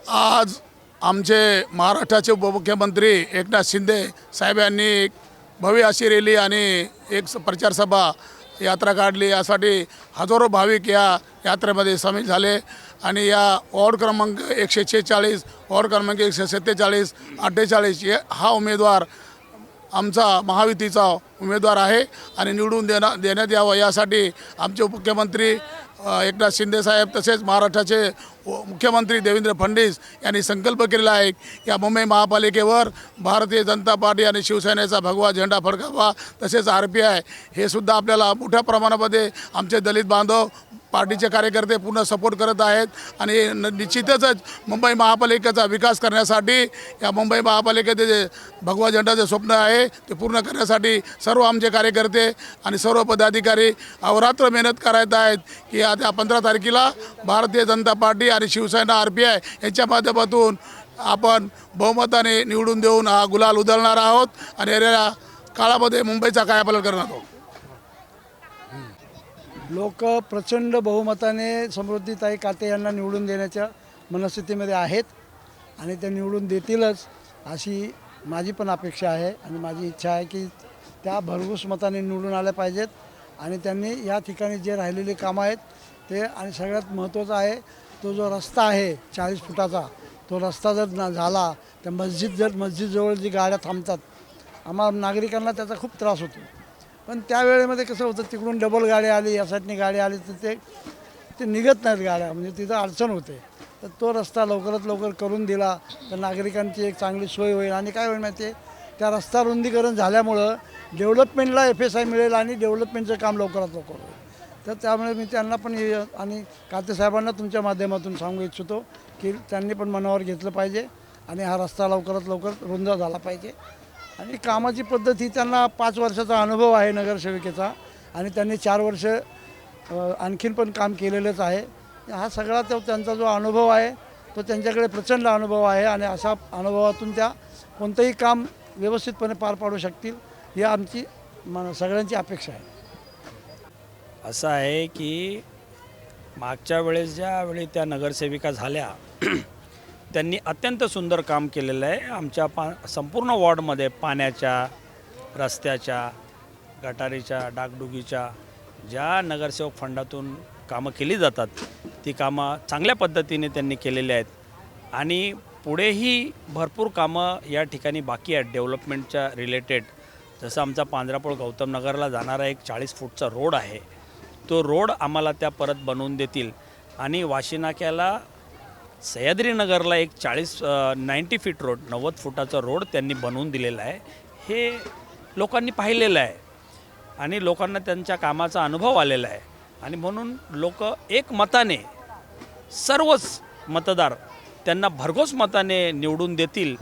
आज आमचे महाराष्ट्राचे उपमुख्यमंत्री एकनाथ शिंदे साहेब यांनी एक भव्य अशी रॅली आणि एक प्रचार सभा यात्रा काढली। यासाठी हजारो भाविक या यात्रेमध्ये सामील झाले आणि या वॉर्ड क्रमांक 146, वॉर्ड क्रमांक 147, 48 हा उमेदवार आमचा महायुतीचा उमेदवार आहे आणि निवडून देण्यात यावं यासाठी आमचे उपमुख्यमंत्री एकनाथ शिंदे साहेब तसेच महाराष्ट्राचे मुख्यमंत्री देवेंद्र फडणवीस यांनी संकल्प केलेला आहे की या मुंबई महापालिकेवर भारतीय जनता पार्टी आणि शिवसेनेचा भगवा झेंडा फडकावा। तसेच RPI हे सुद्धा आपल्याला मोठ्या प्रमाणामध्ये आमचे दलित बांधव पार्टीचे कार्यकर्ते पूर्ण सपोर्ट करत आहेत आणि निश्चितच मुंबई महापालिकेचा विकास करण्यासाठी या मुंबई महापालिकेचे जे भगवा झेंडाचे स्वप्न आहे ते पूर्ण करण्यासाठी सर्व आमचे कार्यकर्ते आणि सर्व पदाधिकारी अहोरात्र मेहनत करत आहेत की आता 15 तारखेला भारतीय जनता पार्टी आणि शिवसेना RPI यांच्या माध्यमातून आपण बहुमताने निवडून देऊन हा गुलाल उधळणार आहोत आणि येणाऱ्या काळामध्ये मुंबईचा कायापालट करणार आहोत। लोक प्रचंड बहुमताने समृद्धीताई काते यांना निवडून देण्याच्या मनस्थितीमध्ये आहेत आणि ते निवडून देतीलच अशी माझी पण अपेक्षा आहे आणि माझी इच्छा आहे की त्या भरघोस मताने निवडून आल्या पाहिजेत आणि त्यांनी या ठिकाणी जे राहिलेले कामं आहेत ते आणि सगळ्यात महत्त्वाचं आहे तो जो रस्ता आहे 40 फुटाचा तो रस्ता जर झाला तर मस्जिदजवळ जी गाड्या थांबतात आम्हाला नागरिकांना त्याचा खूप त्रास होतो। पण त्यावेळेमध्ये कसं होतं तिकडून डबल गाडी आली या साईडनी गाडी आली तर ते निघत नाहीत गाड्या म्हणजे तिथं अडचण होते। तर तो रस्ता लवकरात लवकर करून दिला तर नागरिकांची एक चांगली सोय होईल आणि काय होईल माहिती आहे त्या रस्ता रुंदीकरण झाल्यामुळं डेव्हलपमेंटला FSI मिळेल आणि डेव्हलपमेंटचं काम लवकरात लवकर होईल। तर त्यामुळे मी त्यांना पण आणि काते साहेबांना तुमच्या माध्यमातून सांगू इच्छितो की त्यांनी पण मनावर घेतलं पाहिजे आणि हा रस्ता लवकरात लवकर रुंद झाला पाहिजे आणि कामाची पद्धत ही त्यांना 5 वर्षाचा अनुभव आहे नगरसेविकेचा आणि त्यांनी 4 वर्ष आणखीन पण काम केलेलंच आहे। हा सगळा तो त्यांचा जो अनुभव आहे तो त्यांच्याकडे प्रचंड अनुभव आहे आणि अशा अनुभवातून त्या कोणतंही काम व्यवस्थितपणे पार पाडू शकतील ही आमची सगळ्यांची अपेक्षा आहे। असं आहे की मागच्या वेळेस ज्यावेळी त्या नगरसेविका झाल्या त्यांनी अत्यंत सुंदर काम केलेलं आहे। आमच्या संपूर्ण वॉर्डमध्ये पाण्याच्या, रस्त्याच्या, गटारीच्या, डागडुगीच्या ज्या नगरसेवक फंडातून कामं केली जातात ती कामं चांगल्या पद्धतीने त्यांनी केलेली आहेत आणि पुढेही भरपूर कामं या ठिकाणी बाकी आहेत डेव्हलपमेंटच्या रिलेटेड। जसं आमचा पांढरापूर गौतम नगरला जाणारा एक 40 फूटचा रोड आहे तो रोड आम्हाला त्या परत बनवून देतील आणि वाशीनाक्याला सह्याद्रीनगरला एक 90 फीट रोड 90 फुटाचा रोड त्यांनी बनवून दिलेला आहे। हे लोकांनी पाहिलेलं आहे आणि लोकांना त्यांच्या कामाचा अनुभव आलेला आहे आणि म्हणून लोक एक मताने सर्वच मतदार त्यांना भरघोस मताने निवडून देतील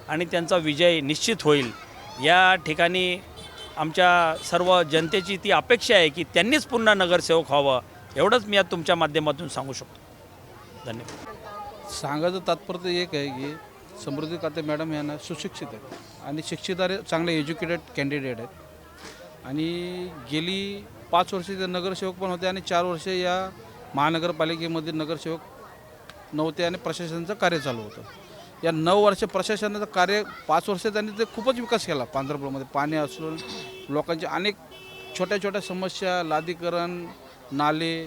आणि त्यांचा विजय निश्चित होईल। या ठिकाणी आमच्या सर्व जनतेची ती अपेक्षा आहे की त्यांनीच पुन्हा नगरसेवक व्हावं एवढंच मी आज तुमच्या माध्यमातून सांगू शकतो। धन्यवाद। सांगायचं तात्पर्य एक आहे की समृद्धी काते मॅडम यांना सुशिक्षित आहेत आणि शिक्षित चांगले एज्युकेटेड कॅन्डिडेट आहेत आणि गेली 5 वर्षे ते नगरसेवक पण होते आणि 4 वर्षे या महानगरपालिकेमध्ये नगरसेवक नव्हते आणि प्रशासनाचं कार्य चालू होतं। या 9 वर्ष प्रशासनाचं कार्य 5 वर्ष त्यांनी ते खूपच विकास केला। पांढरपूरमध्ये पाणी असून लोकांच्या अनेक छोट्या छोट्या समस्या, लादीकरण, नाले,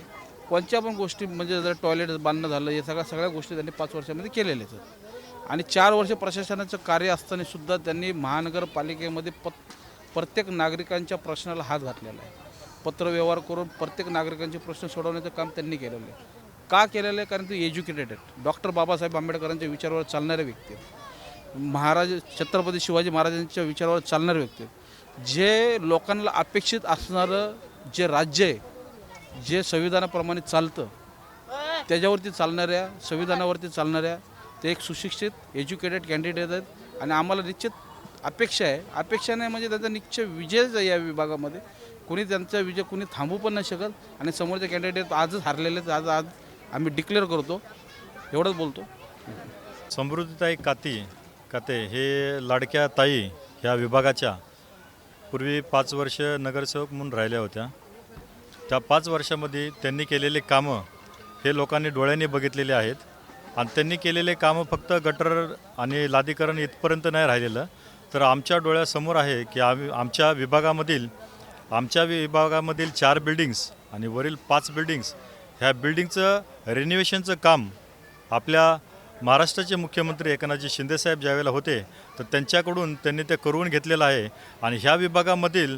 कोणत्या पण गोष्टी म्हणजे जर टॉयलेट बांधणं झालं हे सगळ्या गोष्टी त्यांनी 5 वर्षामध्ये केलेल्या आहेत आणि 4 वर्ष प्रशासनाचं कार्य असताना सुद्धा त्यांनी महानगरपालिकेमध्ये प्रत्येक नागरिकांच्या प्रश्नाला हात घातलेला आहे। पत्रव्यवहार करून प्रत्येक नागरिकांचे प्रश्न सोडवण्याचं काम त्यांनी केलेलं आहे। का केलेलं आहे? कारण ते एज्युकेटेड आहेत, डॉक्टर बाबासाहेब आंबेडकरांच्या विचारावर चालणारे व्यक्ती आहेत, छत्रपती शिवाजी महाराजांच्या विचारावर चालणारे व्यक्ती आहेत, जे लोकांना अपेक्षित असणारं जे राज्य आहे जे संविधानाप्रमाणे चालतं त्याच्यावरती चालणाऱ्या संविधानावरती चालणाऱ्या ते एक सुशिक्षित एज्युकेटेड कॅन्डिडेट आहेत आणि आम्हाला निश्चित अपेक्षा नाही म्हणजे त्यांचा निश्चित विजयच आहे। या विभागामध्ये कोणी त्यांचा विजय कोणी थांबू पण नाही शकत आणि समोरचे कॅन्डिडेट आजच हारलेले आज आम्ही डिक्लेअर करतो एवढंच बोलतो। समृद्धीताई काते हे लाडक्या ताई ह्या विभागाच्या पूर्वी 5 वर्ष नगरसेवक म्हणून राहिल्या होत्या। त्या 5 वर्षामध्ये त्यांनी केलेले कामं हे लोकांनी डोळ्यांनी बघितलेले आहेत आणि त्यांनी केलेले कामं फक्त गटर आणि लादीकरण इथपर्यंत नाही राहिलेलं, तर आमच्या डोळ्यासमोर आहे की आमच्या विभागामधील 4 बिल्डिंग्स आणि वरील 5 बिल्डिंग्स, ह्या बिल्डिंगचं रिनोव्हेशनचं काम आपल्या महाराष्ट्राचे मुख्यमंत्री एकनाथजी शिंदेसाहेब ज्यावेळेला होते तर त्यांच्याकडून त्यांनी ते करून घेतलेलं आहे. आणि ह्या विभागामधील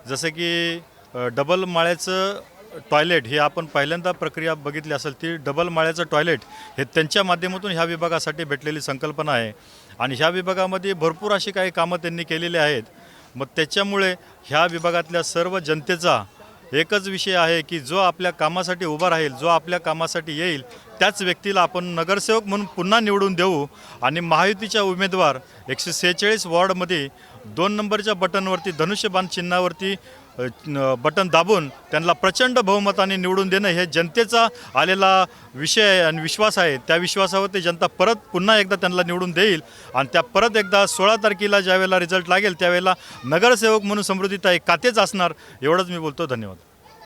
जसं की डबल माळ्याचं टॉयलेट हे आपण पहिल्यांदा प्रक्रिया बघितली असेल, ती डबल माळ्याचं टॉयलेट हे त्यांच्या माध्यमातून ह्या विभागासाठी भेटलेली संकल्पना आहे. आणि ह्या विभागामध्ये भरपूर अशी काही कामं त्यांनी केलेली आहेत. मग त्याच्यामुळे ह्या विभागातल्या सर्व जनतेचा एकच विषय आहे की जो आपल्या कामासाठी उभा राहील, जो आपल्या कामासाठी येईल, त्याच व्यक्तीला आपण नगरसेवक म्हणून पुन्हा निवडून देऊ. आणि महायुतीच्या उमेदवार 146 वॉर्डमध्ये 2 नंबरच्या बटनवरती धनुष्यबाण चिन्हावरती बटन दाबून त्यांना प्रचंड बहुमताने निवडून देणं हे जनतेचा आलेला विषय आहे आणि विश्वास आहे. त्या विश्वासावरती जनता पुन्हा एकदा त्यांना निवडून देईल. आणि त्या परत एकदा 16 तारखेला ज्यावेळेला रिझल्ट लागेल त्यावेळेला नगरसेवक म्हणून समृद्धीताई कातेच असणार. एवढंच मी बोलतो. धन्यवाद.